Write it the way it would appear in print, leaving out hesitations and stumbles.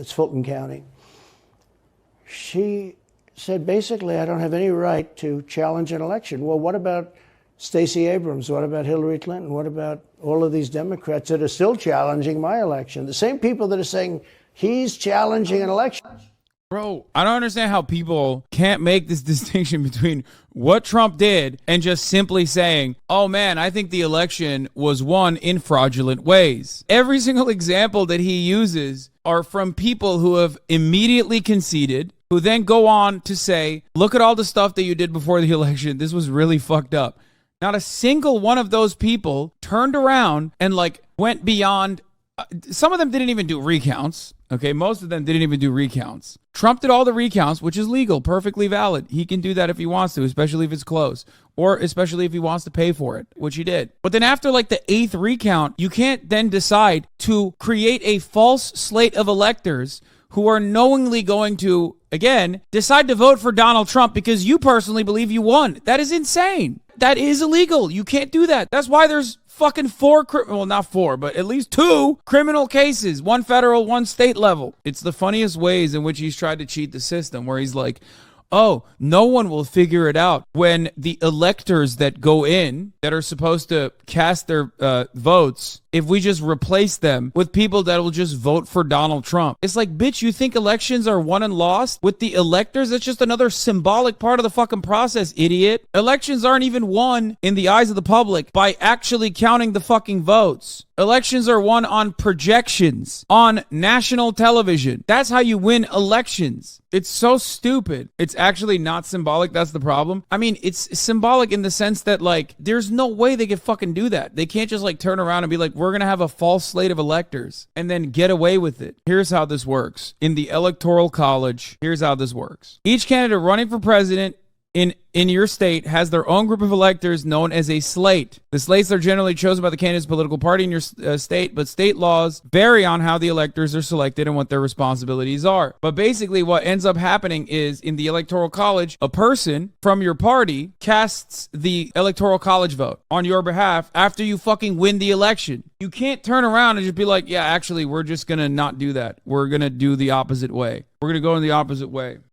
it's Fulton County. She said, basically, I don't have any right to challenge an election. Well, what about Stacey Abrams? What about Hillary Clinton? What about all of these Democrats that are still challenging my election? The same people that are saying he's challenging an election. Bro, I don't understand how people can't make this distinction between what Trump did and just simply saying, oh man, I think the election was won in fraudulent ways. Every single example that he uses are from people who have immediately conceded, who then go on to say, look at all the stuff that you did before the election. This was really fucked up. Not a single one of those people turned around and went beyond. Some of them didn't even do recounts. Okay, most of them didn't even do recounts. Trump did all the recounts, which is legal, perfectly valid. He can do that if he wants to, especially if it's close, or especially if he wants to pay for it, which he did. But then after the 8th recount, you can't then decide to create a false slate of electors who are knowingly going to, again, decide to vote for Donald Trump because you personally believe you won. That is insane. That is illegal. You can't do that. That's why there's fucking not 4, but at least 2 criminal cases, 1 federal, 1 state level. It's the funniest ways in which he's tried to cheat the system, where he's like, oh, no one will figure it out when the electors that go in that are supposed to cast their votes, if we just replace them with people that will just vote for Donald Trump. It's like, bitch, you think elections are won and lost with the electors? That's just another symbolic part of the fucking process, idiot. Elections aren't even won in the eyes of the public by actually counting the fucking votes. Elections are won on projections on national television. That's how you win elections. It's so stupid. It's actually not symbolic. That's the problem. I mean, it's symbolic in the sense that there's no way they could fucking do that. They can't just turn around and be like, we're going to have a false slate of electors and then get away with it. Here's how this works. In the Electoral College, here's how this works. Each candidate running for president in your state has their own group of electors known as a slate. The slates are generally chosen by the candidate's political party in your state, but state laws vary on how the electors are selected and what their responsibilities are. But basically what ends up happening is in the Electoral College, a person from your party casts the Electoral College vote on your behalf after you fucking win the election. You can't turn around and just be like, yeah, actually, we're just going to not do that. We're going to do the opposite way. We're going to go in the opposite way.